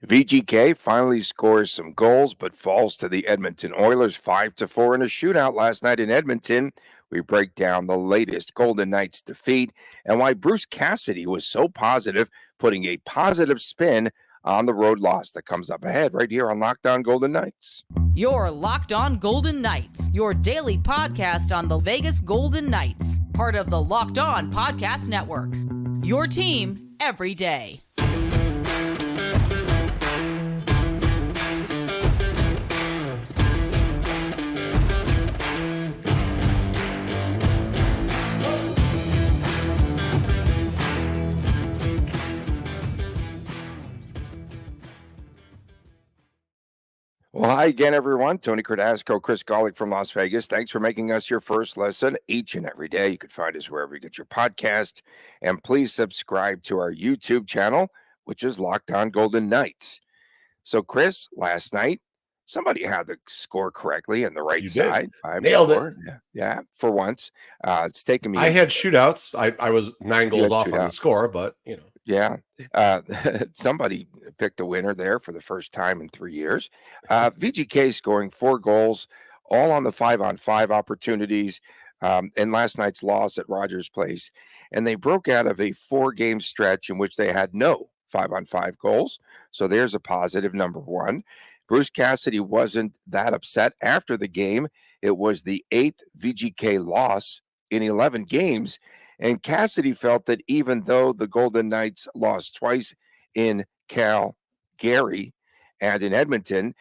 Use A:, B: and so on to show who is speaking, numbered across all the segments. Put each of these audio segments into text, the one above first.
A: VGK finally scores some goals but falls to the Edmonton Oilers 5-4 in a shootout last night in Edmonton. We break down the latest Golden Knights defeat and why Bruce Cassidy was so positive, putting a positive spin on the road loss that comes up ahead right here on Locked On Golden Knights.
B: You're Locked On Golden Knights, your daily podcast on the Vegas Golden Knights, part of the Locked On Podcast Network. Your team every day.
A: Well, hi again, everyone. Tony Cardasco, Chris Golick from Las Vegas. Thanks for making us your first listen each and every day. You can find us wherever you get your podcast. And please subscribe to our YouTube channel, which is Locked On Golden Knights. So, Chris, last night, somebody had the score correctly on the right side.
C: Nailed it.
A: Yeah, for once. It's taken me.
C: I had shootouts. I was 9 goals off on the score, but, you know.
A: Yeah. Somebody picked a winner there for the first time in 3 years. VGK scoring 4 goals, all on the 5-on-5 opportunities in last night's loss at Rogers Place. And they broke out of a 4-game stretch in which they had no 5-on-5 goals. So there's a positive, number one. Bruce Cassidy wasn't that upset after the game. It was the 8th VGK loss in 11 games. And Cassidy felt that even though the Golden Knights lost twice in Calgary and in Edmonton,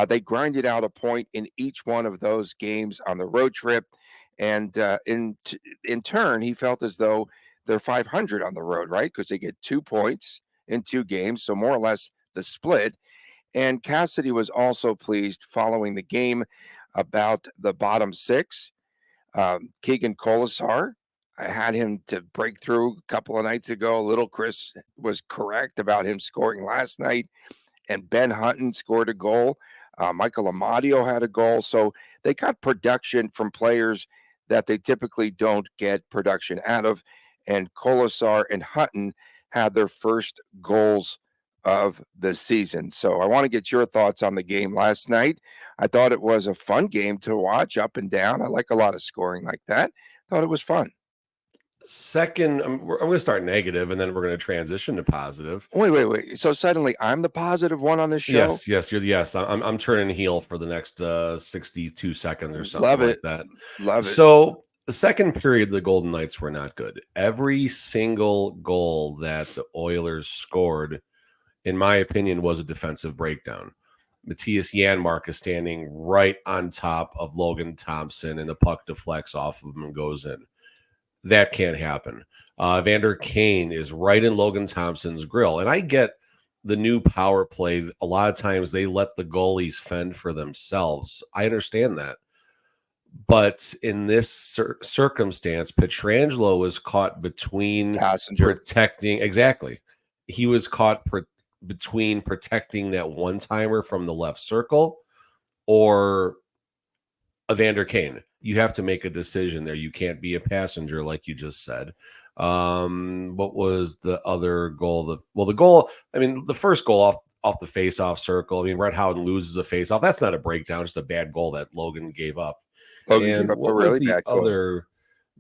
A: they grinded out a point in each one of those games on the road trip. And in turn, he felt as though they're 500 on the road, right? Because they get 2 points in 2 games, so more or less the split. And Cassidy was also pleased following the game about the bottom 6. Keegan Colasar, I had him to break through a couple of nights ago. Little Chris was correct about him scoring last night. And Ben Hutton scored a goal. Michael Amadio had a goal. So they got production from players that they typically don't get production out of. And Colasar and Hutton had their first goals of the season. So I want to get your thoughts on the game last night. I thought it was a fun game to watch up and down. I like a lot of scoring like that. Thought it was fun.
C: Second, I'm going to start negative, and then we're going to transition to positive.
A: Wait. So suddenly I'm the positive one on this show?
C: Yes. I'm turning heel for the next 62 seconds or something like that.
A: Love it.
C: So the second period, the Golden Knights were not good. Every single goal that the Oilers scored, in my opinion, was a defensive breakdown. Matthias Janmark is standing right on top of Logan Thompson, and the puck deflects off of him and goes in. That can't happen. Vander Kane is right in Logan Thompson's grill. And I get the new power play. A lot of times they let the goalies fend for themselves. I understand that. But in this circumstance, Pietrangelo was caught between protecting. Exactly. He was caught between protecting that one-timer from the left circle or Vander Kane. You have to make a decision there. You can't be a passenger, like you just said. What was the other goal? The first goal off the face-off circle. I mean, Red Howden loses a face-off. That's not a breakdown, just a bad goal that Logan gave up. What was the other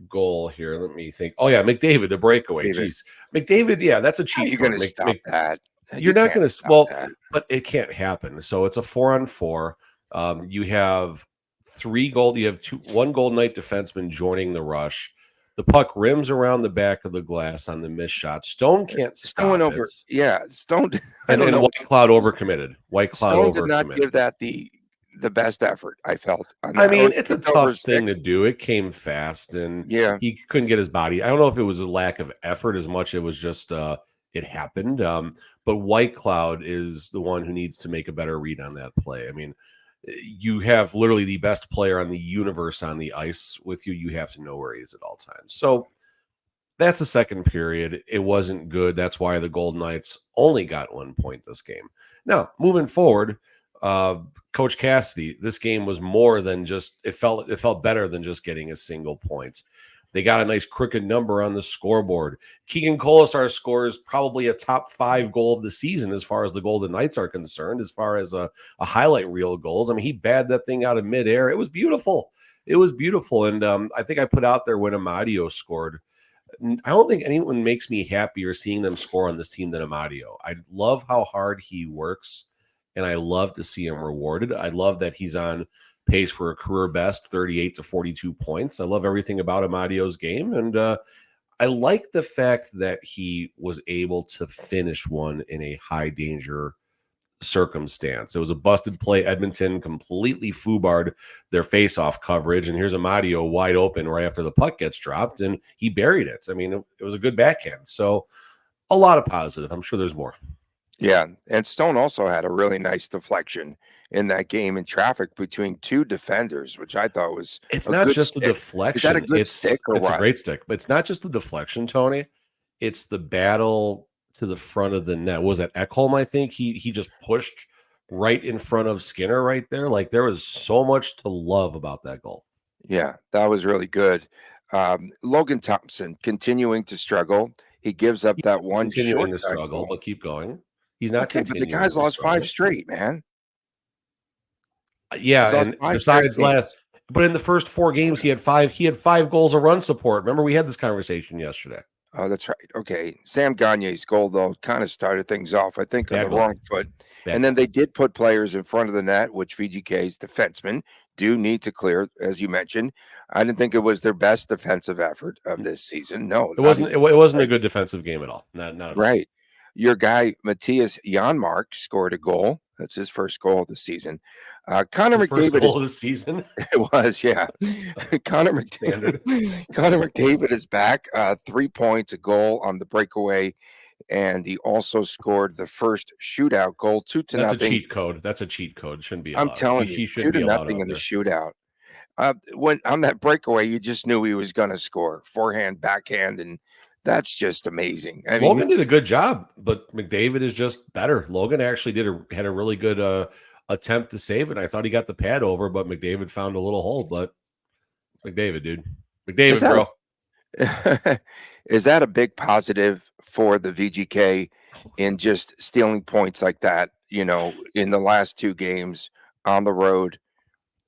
C: goal here? Let me think. Oh, yeah, McDavid, the breakaway. Jeez. McDavid, yeah, that's a cheat.
A: You're going to stop that.
C: You're not going to. But it can't happen. So it's a 4-on-4. You have 3 goal. You have 1 Golden Knight defenseman joining the rush. The puck rims around the back of the glass on the missed shot. Stone can't stop it.
A: Yeah, Stone.
C: And White Cloud overcommitted.
A: Stone did not give that the best effort, I felt.
C: I mean, it's a tough thing to do. It came fast, and he couldn't get his body. I don't know if it was a lack of effort as much. It was just it happened. But White Cloud is the one who needs to make a better read on that play. I mean, you have literally the best player on the universe on the ice with you. You have to know where he is at all times. So that's the second period. It wasn't good. That's why the Golden Knights only got 1 point this game. Now, moving forward, Coach Cassidy, this game was more than just, it felt better than just getting a single point. They got a nice crooked number on the scoreboard. Keegan Colasar scores probably a top 5 goal of the season as far as the Golden Knights are concerned, as far as a highlight reel goals. I mean, he batted that thing out of midair. It was beautiful. It was beautiful. And I think I put out there when Amadio scored. I don't think anyone makes me happier seeing them score on this team than Amadio. I love how hard he works, and I love to see him rewarded. I love that he's on pace for a career best 38 to 42 points. I love everything about Amadio's game, and I like the fact that he was able to finish one in a high danger circumstance. It was a busted play. Edmonton completely foobarred their face-off coverage, and here's Amadio wide open right after the puck gets dropped, and he buried it. I mean, it was a good backhand. So a lot of positive. I'm sure there's more.
A: Yeah, and Stone also had a really nice deflection in that game in traffic between 2 defenders, which I thought was
C: It's
A: a
C: not
A: good
C: just the
A: stick.
C: deflection.
A: Is that a good
C: it's
A: stick or
C: it's
A: what?
C: a great stick, but it's not just the deflection, Tony. It's the battle to the front of the net. What was that Ekholm? I think he just pushed right in front of Skinner right there. Like, there was so much to love about that goal.
A: Yeah, that was really good. Logan Thompson continuing to struggle. He gives up that one
C: Continuing to
A: short side
C: struggle,
A: goal.
C: but keep going. He's not
A: Okay, but the
C: continuing
A: guy's
C: to
A: lost
C: struggle.
A: 5 straight, man.
C: Yeah,
A: He's lost
C: and
A: 5 straight
C: besides
A: games.
C: last, but in the first 4 games, he had 5 goals of run support. Remember, we had this conversation yesterday.
A: Oh, that's right. Okay. Sam Gagne's goal, though, kind of started things off, I think, on
C: Bad
A: the
C: goal.
A: wrong foot.
C: Bad
A: And then they did put players in front of the net, which VGK's defensemen do need to clear, as you mentioned. I didn't think it was their best defensive effort of this season. No,
C: It
A: not
C: wasn't.
A: even.
C: It wasn't a good defensive game at all. Not at all.
A: Right. Your guy, Matthias Janmark, scored a goal. That's his first goal of the season. Connor
C: It's the first
A: McDavid
C: goal of the season.
A: it was, yeah. Connor
C: Standard.
A: McDavid is back. 3 points, a goal on the breakaway, and he also scored the first shootout goal, 2 to
C: That's
A: nothing.
C: a cheat code. That's a cheat code. It shouldn't be
A: I'm
C: allowed.
A: telling
C: He
A: you,
C: shouldn't
A: 2
C: be
A: to
C: allowed
A: nothing
C: out
A: in the
C: there.
A: shootout. When on that breakaway, you just knew he was going to score forehand, backhand, and that's just amazing. I mean,
C: Logan did a good job, but McDavid is just better. Logan actually had a really good attempt to save it. I thought he got the pad over, but McDavid found a little hole. But it's McDavid, dude. McDavid, bro.
A: is that a big positive for the VGK in just stealing points like that, you know, in the last 2 games on the road?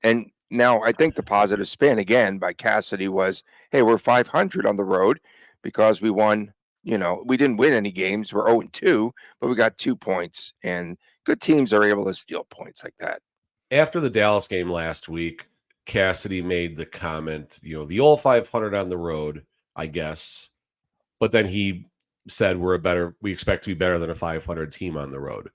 A: And now I think the positive spin again by Cassidy was, hey, we're 500 on the road because we won, you know, we didn't win any games. We're 0-2, but we got 2 points, and good teams are able to steal points like that.
C: After the Dallas game last week, Cassidy made the comment, the old 500 on the road, I guess. But then he said we expect to be better than a 500 team on the road.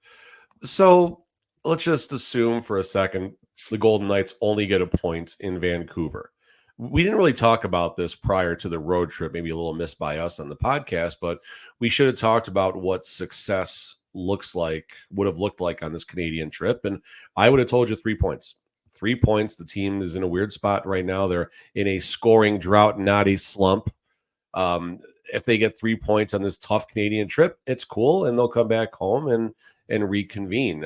C: So let's just assume for a second the Golden Knights only get a point in Vancouver. We didn't really talk about this prior to the road trip, maybe a little missed by us on the podcast, but we should have talked about what success would have looked like on this Canadian trip. And I would have told you 3 points. 3 points. The team is in a weird spot right now. They're in a scoring drought, not a slump. If they get 3 points on this tough Canadian trip, it's cool, and they'll come back home and reconvene.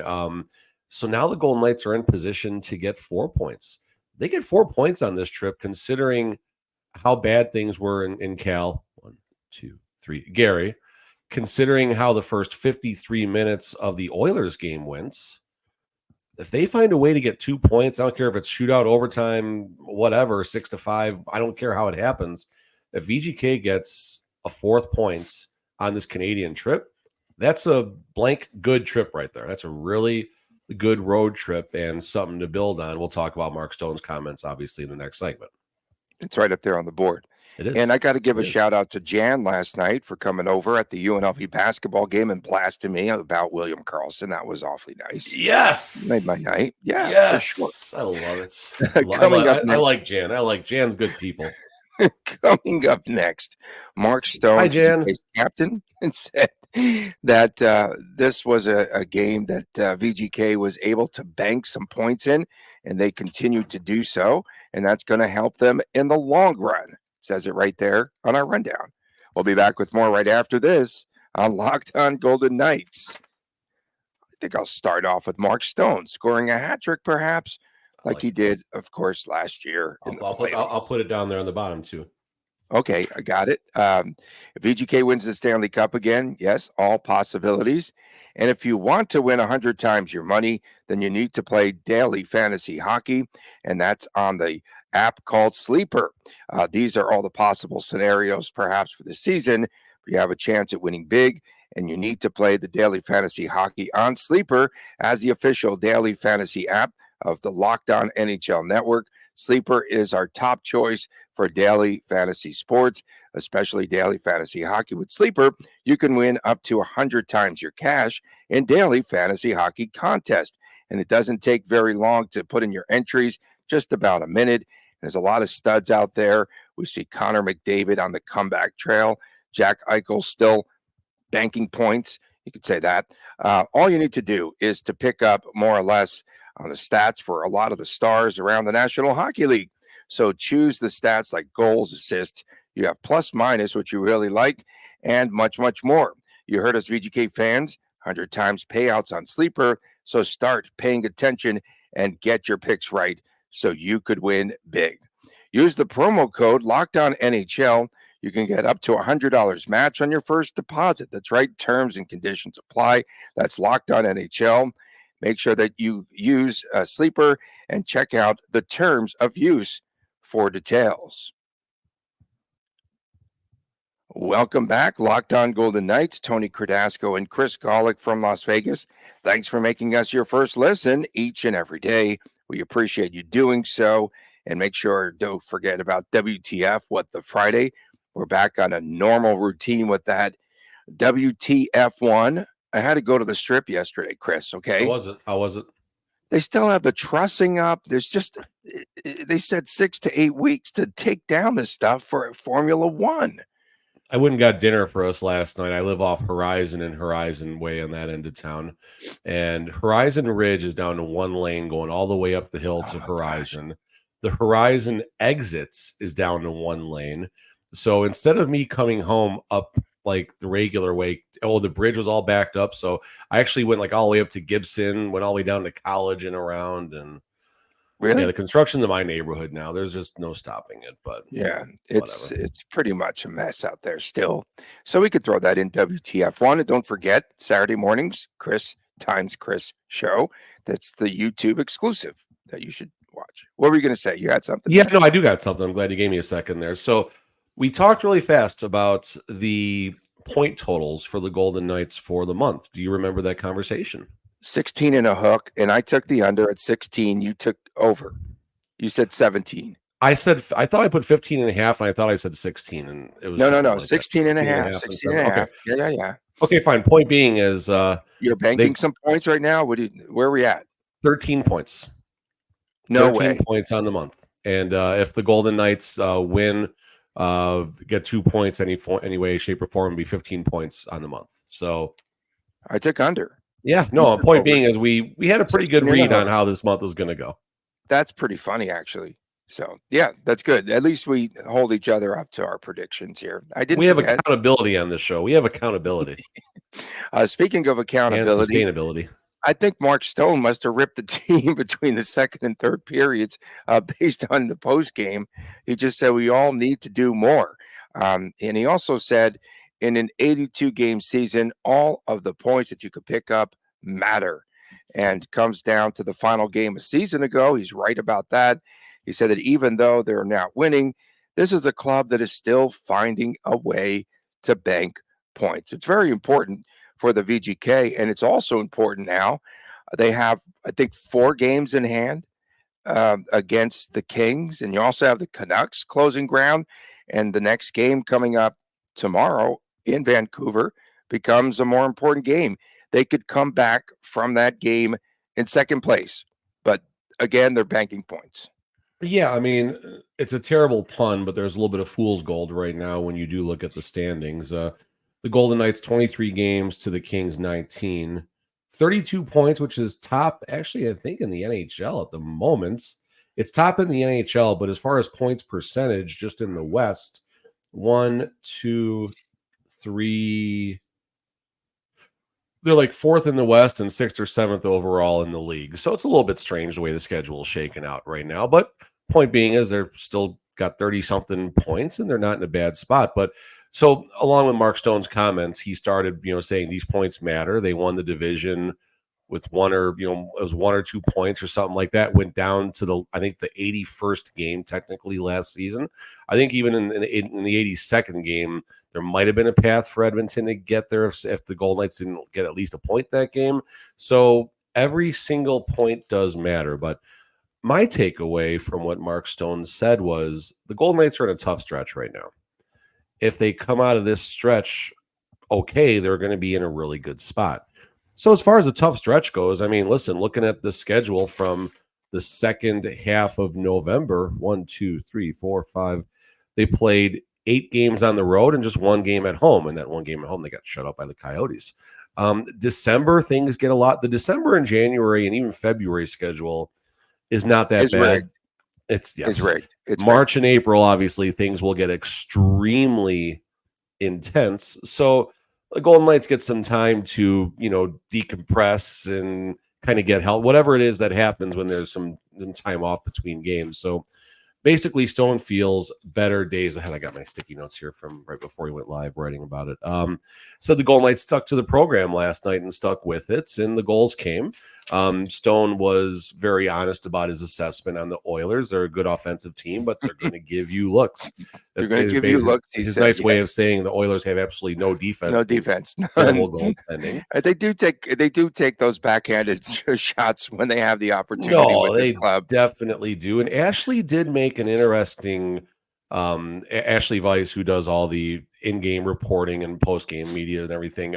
C: So now the Golden Knights are in position to get 4 points. They get 4 points on this trip, considering how bad things were in Cal. 1, 2, 3. Gary, considering how the first 53 minutes of the Oilers game went. If they find a way to get 2 points, I don't care if it's shootout, overtime, whatever, 6-5. I don't care how it happens. If VGK gets a 4th points on this Canadian trip, that's a blank good trip right there. That's a really good road trip and something to build on. We'll talk about Mark Stone's comments, obviously, in the next segment.
A: It's right up there on the board.
C: It is.
A: And I got to give a shout out to Jan last night for coming over at the UNLV basketball game and blasting me about William Karlsson. That was awfully nice.
C: Yes.
A: Made my night. Yeah,
C: yes.
A: for sure.
C: I love it.
A: I
C: like Jan. I like Jan's good people.
A: Coming up next, Mark Stone,
C: hi, Jan.
A: captain, and said that this was a game that VGK was able to bank some points in, and they continue to do so, and that's going to help them in the long run. Says it right there on our rundown. We'll be back with more right after this on Locked On Golden Knights. I think I'll start off with Mark Stone scoring a hat trick, perhaps, like he did, of course, last year.
C: I'll put it down there on the bottom too.
A: Okay, I got it. If VGK wins the Stanley Cup again, yes, all possibilities. And if you want to win 100 times your money, then you need to play daily fantasy hockey, and that's on the app called Sleeper. These are all the possible scenarios, perhaps, for the season. You have a chance at winning big, and you need to play the daily fantasy hockey on Sleeper as the official daily fantasy app of the Locked On NHL Network. Sleeper is our top choice for daily fantasy sports, especially daily fantasy hockey. With Sleeper, you can win up to 100 times your cash in daily fantasy hockey contest. And it doesn't take very long to put in your entries, just about a minute. There's a lot of studs out there. We see Connor McDavid on the comeback trail. Jack Eichel still banking points. You could say that. All you need to do is to pick up more or less on the stats for a lot of the stars around the National Hockey League. So choose the stats like goals, assists. You have plus minus, which you really like, and much, much more. You heard us, VGK fans, 100 times payouts on Sleeper. So start paying attention and get your picks right so you could win big. Use the promo code LOCKEDONNHL. You can get up to $100 match on your first deposit. That's right. Terms and conditions apply. That's LOCKEDONNHL. Make sure that you use Sleeper and check out the terms of use for details. Welcome back, Locked On Golden Knights. Tony Cardasco and Chris Golick from Las Vegas. Thanks for making us your first listen each and every day. We appreciate you doing so. And make sure, don't forget about WTF, What the Friday. We're back on a normal routine with that. WTF1. I had to go to the strip yesterday, Chris, okay?
C: How was it?
A: They still have the trussing up. There's just, they said 6 to 8 weeks to take down this stuff for Formula One.
C: I went and got dinner for us last night. I live off Horizon and Horizon Way on that end of town. And Horizon Ridge is down to one lane going all the way up the hill to Horizon. Gosh. The Horizon exits is down to one lane. So instead of me coming home up like the regular way, the bridge was all backed up. So I actually went like all the way up to Gibson, went all the way down to College and around. And
A: really,
C: yeah, the construction in my neighborhood now, there's just no stopping it. But
A: yeah, it's pretty much a mess out there still. So we could throw that in WTF1. And don't forget, Saturday mornings, Chris show. That's the YouTube exclusive that you should watch. What were you going to say? You had something?
C: Yeah, no, I do got something. I'm glad you gave me a second there. So we talked really fast about the point totals for the Golden Knights for the month. Do you remember that conversation?
A: 16 and a hook, and I took the under at 16. You took over. You said 17.
C: I thought I put 15 and a half, and I thought I said 16. And it was
A: no,
C: like
A: 16 and a half. 16 and a half. Okay. Yeah.
C: Okay, fine. Point being is
A: you're banking some points right now. Where are we at?
C: 13 points.
A: No
C: 13
A: way.
C: points on the month. And if the Golden Knights win, get 2 points any way, shape, or form, be 15 points on the month. So
A: I took under.
C: Yeah, no, point being is we had a pretty good read on how this month was going to go.
A: That's pretty funny, actually. So, yeah, that's good. At least we hold each other up to our predictions here.
C: We have accountability on this show. We have accountability.
A: Speaking of accountability.
C: And sustainability.
A: I think Mark Stone must have ripped the team between the second and third periods based on the post game. He just said we all need to do more. And he also said in an 82-game season, all of the points that you could pick up matter. And comes down to the final game a season ago. He's right about that. He said that even though they're not winning, this is a club that is still finding a way to bank points. It's very important for the VGK, and it's also important now. They have, I think, 4 games in hand against the Kings, and you also have the Canucks closing ground, and the next game coming up tomorrow in Vancouver becomes a more important game. They could come back from that game in second place, but again, they're banking points.
C: Yeah, I mean, it's a terrible pun, but there's a little bit of fool's gold right now when you do look at the standings. The Golden Knights 23 games to the Kings 19, 32 points, which is top, actually, I think, in the NHL at the moment. It's top in the NHL, but as far as points percentage, just in the West, 1, 2, 3. They're like 4th in the West and 6th or 7th overall in the league. So it's a little bit strange the way the schedule is shaken out right now. But point being is they're still got 30-something points, and they're not in a bad spot. But so along with Mark Stone's comments, he started, saying these points matter. They won the division with it was 1 or 2 points or something like that. Went down to I think the 81st game technically last season. I think even in the 82nd game, there might have been a path for Edmonton to get there if the Golden Knights didn't get at least a point that game. So every single point does matter. But my takeaway from what Mark Stone said was the Golden Knights are in a tough stretch right now. If they come out of this stretch okay, they're going to be in a really good spot. So as far as the tough stretch goes, I mean, listen, looking at the schedule from the second half of November, 1, 2, 3, 4, 5, they played 8 games on the road and just 1 game at home. And that 1 game at home, they got shut out by the Coyotes. December, things get a lot. The December and January and even February schedule is not that bad.
A: Rigged.
C: It's
A: rigged. It's
C: March and April, obviously, things will get extremely intense. So the Golden Knights get some time to, decompress and kind of get help, whatever it is that happens when there's some time off between games. So basically, Stone feels better days ahead. I got my sticky notes here from right before he went live writing about it. So the Golden Knights stuck to the program last night and stuck with it, and the goals came. Stone was very honest about his assessment on the Oilers. They're a good offensive team, but they're going to give you looks.
A: They're going to give you looks.
C: His nice way of saying the Oilers have absolutely no defense.
A: No defense.
C: Terrible goaltending.
A: They do take those backhanded shots when they have the opportunity.
C: No,
A: with
C: they
A: this club.
C: definitely do. And Ashley did make an interesting. Ashley Weiss, who does all the in-game reporting and post-game media and everything.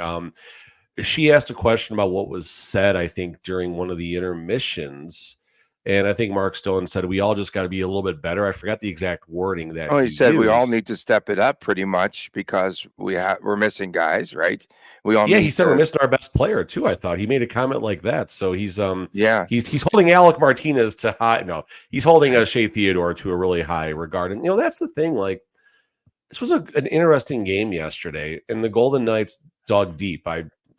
C: She asked a question about what was said, I think, during one of the intermissions. And I think Mark Stone said, we all just got to be a little bit better. I forgot the exact wording that
A: he said
C: used.
A: We all need to step it up pretty much because we're missing guys, right?
C: He said we're missing our best player too. I thought he made a comment like that. So he's he's holding Alec Martinez to high. No, he's holding Shea Theodore to a really high regard. And that's the thing. Like, this was an interesting game yesterday, and the Golden Knights dug deep.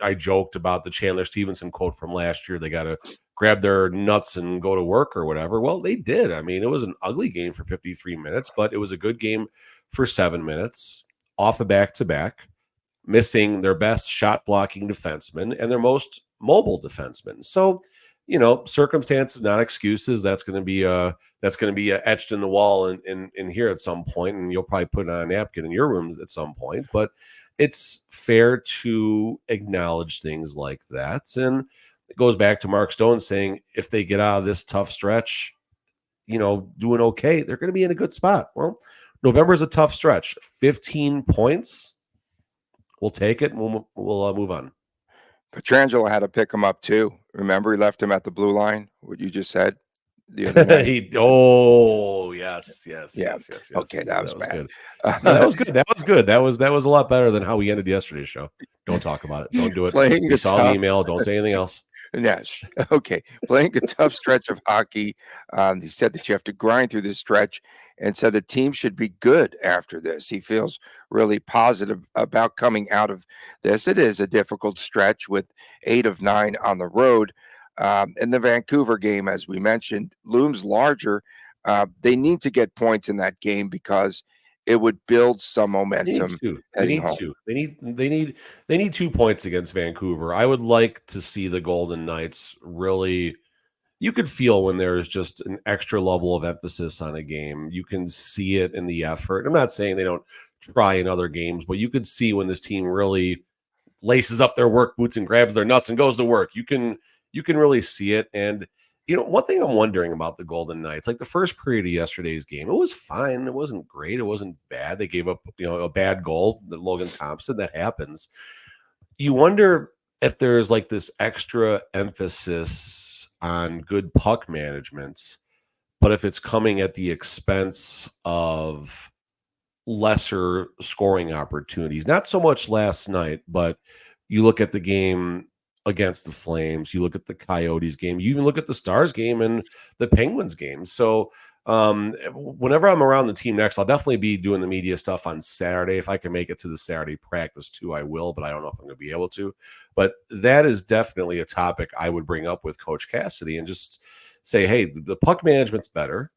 C: I joked about the Chandler Stevenson quote from last year. They got to grab their nuts and go to work or whatever. Well, they did. I mean, it was an ugly game for 53 minutes, but it was a good game for 7 minutes off a back-to-back, missing their best shot blocking defenseman and their most mobile defenseman. So, circumstances, not excuses. That's going to be etched in the wall in here at some point, and you'll probably put it on a napkin in your room at some point. But it's fair to acknowledge things like that. And it goes back to Mark Stone saying, if they get out of this tough stretch, doing okay, they're going to be in a good spot. Well, November is a tough stretch. 15 points. We'll take it, and we'll move on.
A: Pietrangelo had to pick him up too. Remember, he left him at the blue line, what you just said the other night.
C: Yes.
A: Okay, that was bad.
C: Good. No, that was good. That was a lot better than how we ended yesterday's show. Don't talk about it. Don't do it. We saw the email. Don't say anything else.
A: Yes. Okay. Playing a tough stretch of hockey. He said that you have to grind through this stretch, and said the team should be good after this. He feels really positive about coming out of this. It is a difficult stretch with 8 of 9 on the road. And the Vancouver game, as we mentioned, looms larger. They need to get points in that game because it would build some momentum.
C: They need 2 points against Vancouver. I would like to see the Golden Knights really. You could feel when there's just an extra level of emphasis on a game. You can see it in the effort. I'm not saying they don't try in other games, but you could see when this team really laces up their work boots and grabs their nuts and goes to work. You can really see it. And one thing I'm wondering about the Golden Knights, like the first period of yesterday's game, it was fine. It wasn't great. It wasn't bad. They gave up, a bad goal, that Logan Thompson. That happens. You wonder if there's like this extra emphasis on good puck management, but if it's coming at the expense of lesser scoring opportunities. Not so much last night, but you look at the game against the Flames, you look at the Coyotes game, you even look at the Stars game and the Penguins game. So whenever I'm around the team next, I'll definitely be doing the media stuff on Saturday. If I can make it to the Saturday practice too, I will, but I don't know if I'm going to be able to. But that is definitely a topic I would bring up with Coach Cassidy and just say, hey, the puck management's better,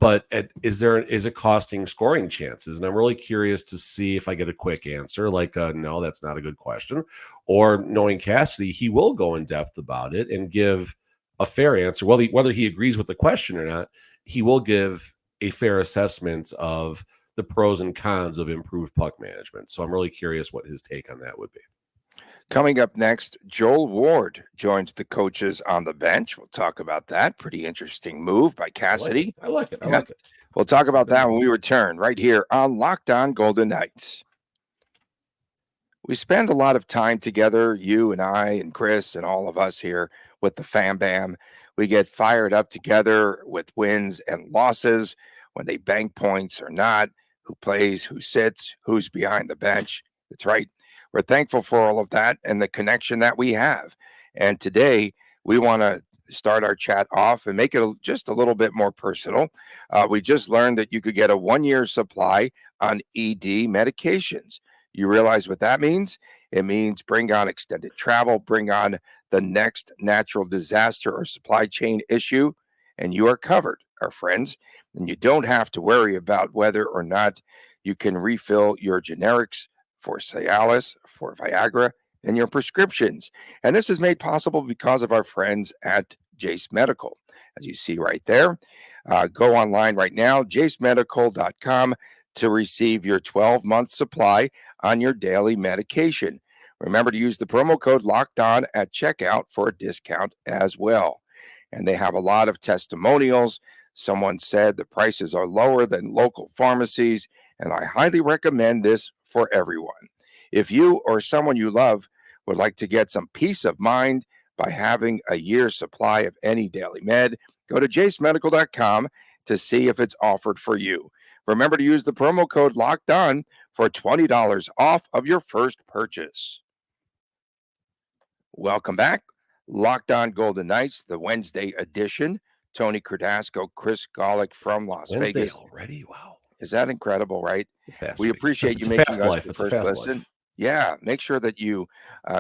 C: but is it costing scoring chances? And I'm really curious to see if I get a quick answer like, no, that's not a good question. Or knowing Cassidy, he will go in depth about it and give a fair answer. Whether he agrees with the question or not, he will give a fair assessment of the pros and cons of improved puck management. So I'm really curious what his take on that would be.
A: Coming up next, Joel Ward joins the coaches on the bench. We'll talk about that. Pretty interesting move by Cassidy.
C: I like it.
A: We'll talk about that when we return right here on Locked On Golden Knights. We spend a lot of time together, you and I and Chris and all of us here with the Fam Bam. We get fired up together with wins and losses, when they bank points or not, who plays, who sits, who's behind the bench. That's right. We're thankful for all of that and the connection that we have. And today we want to start our chat off and make it just a little bit more personal. We just learned that you could get a 1-year supply on ED medications. You realize what that means? It means bring on extended travel, bring on the next natural disaster or supply chain issue, and you are covered, our friends. And you don't have to worry about whether or not you can refill your generics for Cialis, for Viagra, and your prescriptions. And this is made possible because of our friends at Jase Medical. As you see right there, go online right now, jasemedical.com, to receive your 12-month supply on your daily medication. Remember to use the promo code Locked On at checkout for a discount as well. And they have a lot of testimonials. Someone said the prices are lower than local pharmacies, and I highly recommend this for everyone. If you or someone you love would like to get some peace of mind by having a year's supply of any daily med, go to jasemedical.com to see if it's offered for you. Remember to use the promo code Locked On for $20 off of your first purchase. Welcome back. Locked On Golden Knights, the Wednesday edition. Tony Cardasco, Chris Golick from Las Vegas
C: already. Wow.
A: Is that incredible, right? We appreciate you making us the first listen. Yeah, make sure that you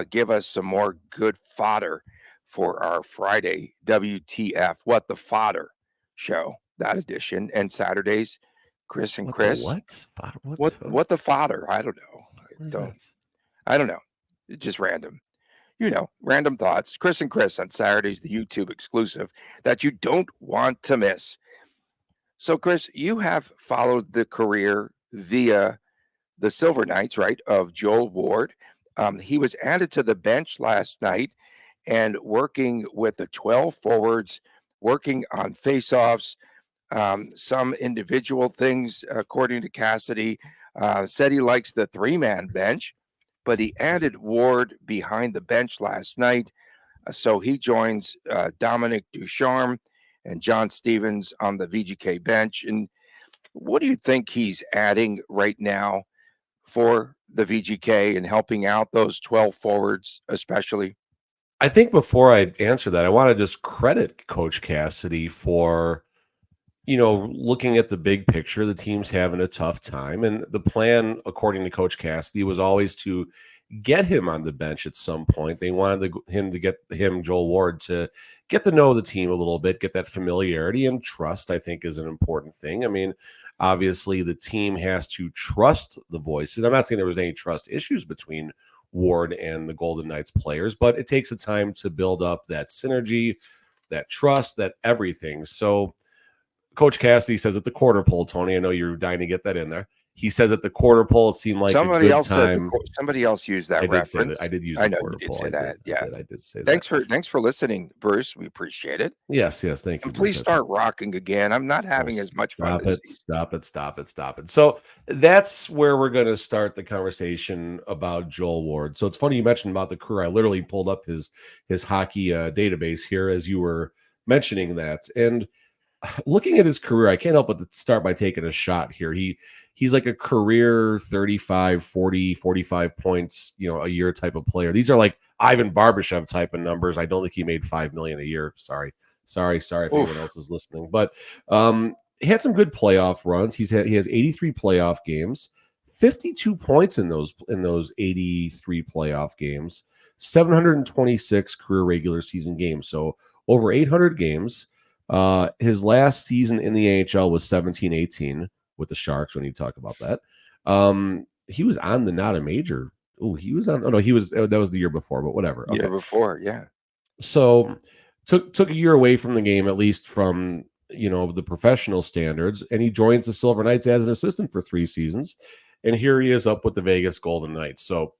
A: give us some more good fodder for our Friday WTF, What the Fodder show, that edition, and Saturdays, Chris and Chris. What the fodder? I don't know. I don't know. It's just random. Random thoughts. Chris and Chris on Saturdays, the YouTube exclusive that you don't want to miss. So, Chris, you have followed the career via the Silver Knights, right, of Joel Ward. He was added to the bench last night and working with the 12 forwards, working on faceoffs, some individual things, according to Cassidy. Said he likes the 3-man bench, but he added Ward behind the bench last night. So he joins Dominic Ducharme and John Stevens on the VGK bench. And what do you think he's adding right now for the VGK and helping out those 12 forwards, especially?
C: I think before I answer that, I want to just credit Coach Cassidy for, looking at the big picture. The team's having a tough time. And the plan, according to Coach Cassidy, was always to get him on the bench at some point. They wanted Joel Ward, to get to know the team a little bit, get that familiarity, and trust, I think, is an important thing. I mean, obviously the team has to trust the voices. I'm not saying there was any trust issues between Ward and the Golden Knights players, but it takes a time to build up that synergy, that trust, that everything. So Coach Cassidy says at the quarter pole, Tony, I know you're dying to get that in there. He says at the quarter pole, it seemed like
A: somebody
C: a good
A: else
C: time.
A: Somebody else used that reference.
C: I did use
A: the
C: quarter pole.
A: Say that.
C: I did say
A: that.
C: Thanks
A: for listening, Bruce. We appreciate it.
C: Yes, thank you.
A: And please start rocking again. I'm not having as much fun.
C: Stop it. So that's where we're going to start the conversation about Joel Ward. So it's funny you mentioned about the career. I literally pulled up his hockey database here as you were mentioning that. And looking at his career, I can't help but to start by taking a shot here. He's like a career 35, 40, 45 points, a year type of player. These are like Ivan Barbashev type of numbers. I don't think he made $5 million a year. Sorry if anyone else is listening. But he had some good playoff runs. He has 83 playoff games, 52 points in those 83 playoff games, 726 career regular season games. So over 800 games. His last season in the AHL was 17-18 with the Sharks. When you talk about that, he was on the not a major. Oh, he was on. Oh no, he was. That was the year before, but whatever. Okay,
A: Year before, yeah.
C: so took a year away from the game, at least from the professional standards, and he joins the Silver Knights as an assistant for 3 seasons, and here he is up with the Vegas Golden Knights. So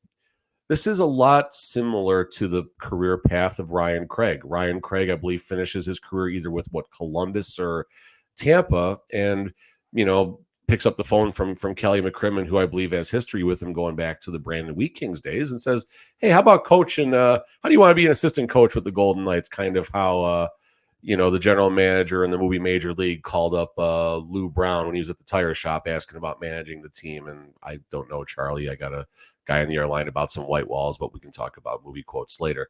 C: this is a lot similar to the career path of Ryan Craig. Ryan Craig, I believe, finishes his career either with Columbus or Tampa, and picks up the phone from Kelly McCrimmon, who I believe has history with him going back to the Brandon Wheat Kings days, and says, "Hey, how about coaching? How do you want to be an assistant coach with the Golden Knights?" Kind of how the general manager in the movie Major League called up Lou Brown when he was at the tire shop asking about managing the team. And I don't know, Charlie. I got a guy in the airline about some white walls, but we can talk about movie quotes later.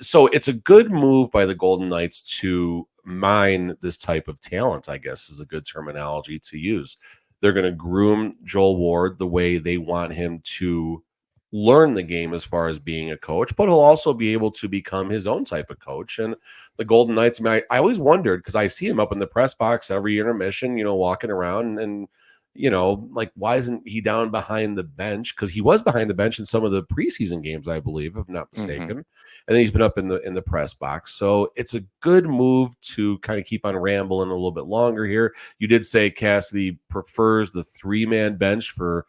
C: So it's a good move by the Golden Knights to mine this type of talent, I guess is a good terminology to use. They're going to groom Joel Ward the way they want him to learn the game as far as being a coach, but he'll also be able to become his own type of coach. And the Golden Knights, I always wondered, because I see him up in the press box every intermission, walking around and like, why isn't he down behind the bench? Because he was behind the bench in some of the preseason games, I believe, if I'm not mistaken. And then he's been up in the press box. So it's a good move to kind of keep on rambling a little bit longer here. You did say Cassidy prefers the 3-man bench for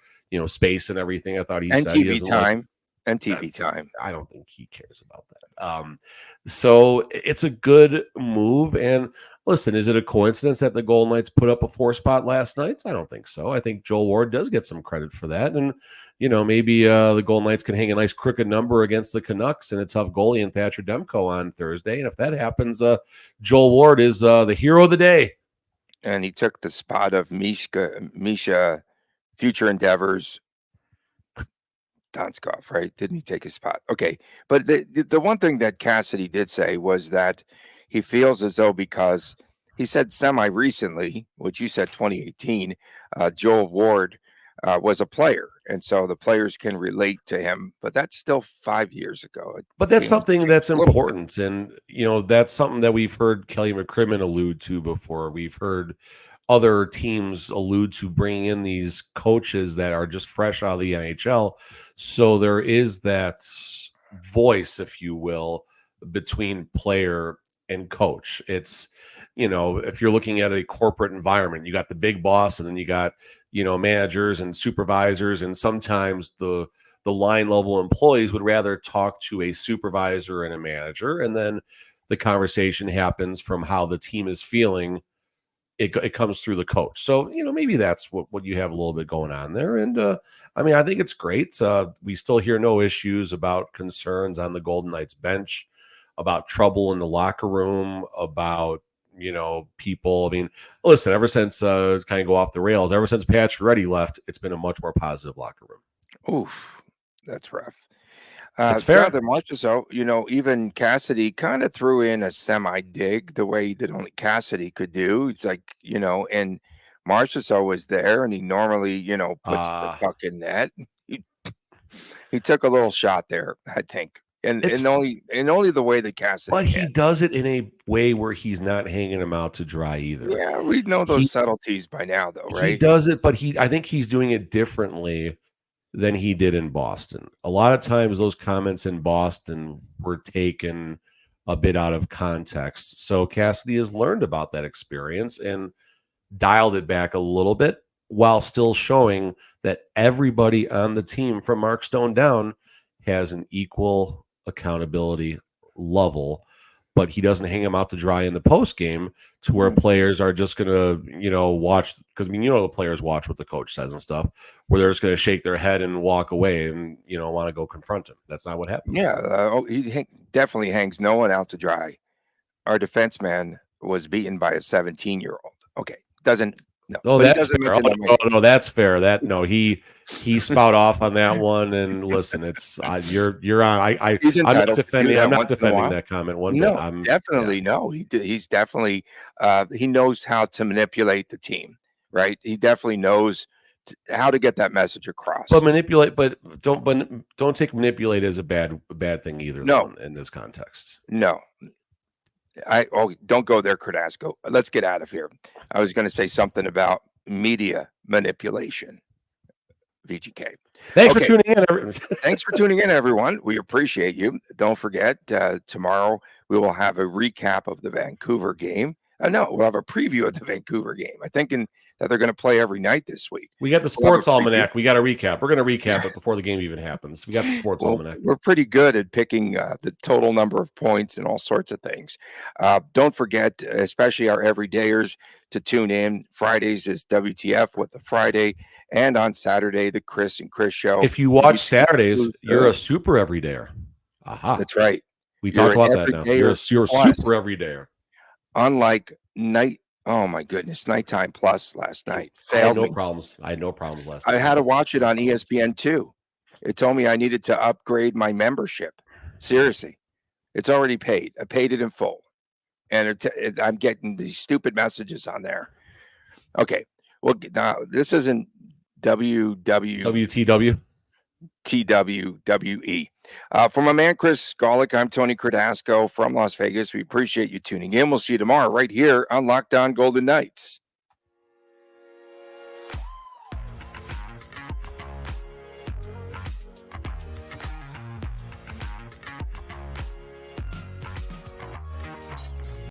C: space and everything. I thought he said
A: TV time. And TV time.
C: I don't think he cares about that. So it's a good move. And listen, is it a coincidence that the Golden Knights put up a 4-spot last night? I don't think so. I think Joel Ward does get some credit for that. And, maybe the Golden Knights can hang a nice crooked number against the Canucks and a tough goalie in Thatcher Demko on Thursday. And if that happens, Joel Ward is the hero of the day.
A: And he took the spot of Misha Future Endeavors Donskov, right? Didn't he take his spot? Okay. But the one thing that Cassidy did say was that he feels as though, because he said semi-recently, which you said 2018, Joel Ward was a player. And so the players can relate to him. But that's still 5 years ago.
C: But that's something that's important. And, that's something that we've heard Kelly McCrimmon allude to before. We've heard other teams allude to bringing in these coaches that are just fresh out of the NHL. So there is that voice, if you will, between player and coach. It's, if you're looking at a corporate environment, you got the big boss, and then you got, managers and supervisors. And sometimes the line level employees would rather talk to a supervisor and a manager. And then the conversation happens from how the team is feeling. It comes through the coach. So, maybe that's what you have a little bit going on there. And I think it's great. We still hear no issues about concerns on the Golden Knights bench, about trouble in the locker room, about, people. Listen, ever since kind of go off the rails, ever since Pacioretty left, it's been a much more positive locker room.
A: Oof, that's rough.
C: It's fair.
A: Jonathan Marchessault, even Cassidy kind of threw in a semi-dig the way that only Cassidy could do. It's like, and Marchessault was there, and he normally, puts the puck in net. He took a little shot there, I think. And only the way that Cassidy
C: But
A: can.
C: he does it in a way where he's not hanging him out to dry either.
A: Yeah, we know those subtleties by now, though, right?
C: He does it, but I think he's doing it differently than he did in Boston. A lot of times those comments in Boston were taken a bit out of context. So Cassidy has learned about that experience and dialed it back a little bit, while still showing that everybody on the team from Mark Stone down has an equal accountability level. But he doesn't hang them out to dry in the post game to where players are just going to, watch, because the players watch what the coach says and stuff, where they're just going to shake their head and walk away and, want to go confront him. That's not what happens.
A: Yeah, he definitely hangs no one out to dry. Our defenseman was beaten by a 17-year-old. Okay, doesn't. No,
C: oh, that's fair. No, that's fair. He spout off on that one, and listen, it's you're on. I'm not defending that comment one bit.
A: No, definitely no. He's definitely he knows how to manipulate the team, right? He definitely knows how to get that message across.
C: But don't take manipulate as a bad thing either.
A: No,
C: in this context.
A: No. Don't go there, Cardasco. Let's get out of here. I was going to say something about media manipulation. VGK.
C: Thanks for
A: Okay.
C: tuning in.
A: Thanks for tuning in, everyone. We appreciate you. Don't forget, tomorrow we will have a recap of the Vancouver game. No, we'll have a preview of the Vancouver game. I'm thinking that they're going to play every night this week.
C: We got the sports almanac. We got to recap. We're going to recap it before the game even happens. We got the sports almanac.
A: We're pretty good at picking the total number of points and all sorts of things. Don't forget, especially our everydayers, to tune in. Fridays is WTF with the Friday, and on Saturday, the Chris and Chris show.
C: If you watch Saturdays, you're a super everydayer. Aha.
A: That's right.
C: We talk about that now. You're a super everydayer.
A: Unlike oh my goodness, Nighttime Plus last night
C: I had
A: failed
C: no problems. I had no problems last
A: night.
C: night.
A: I had to watch it on ESPN2. It told me I needed to upgrade my membership. Seriously, it's already paid. I paid it in full, and I'm getting these stupid messages on there. Okay, well, now this isn't
C: WTW.
A: TWWE. For my man Chris Golick, I'm Tony Cardasco from Las Vegas. We appreciate you tuning in. We'll see you tomorrow right here on Locked On Golden Knights.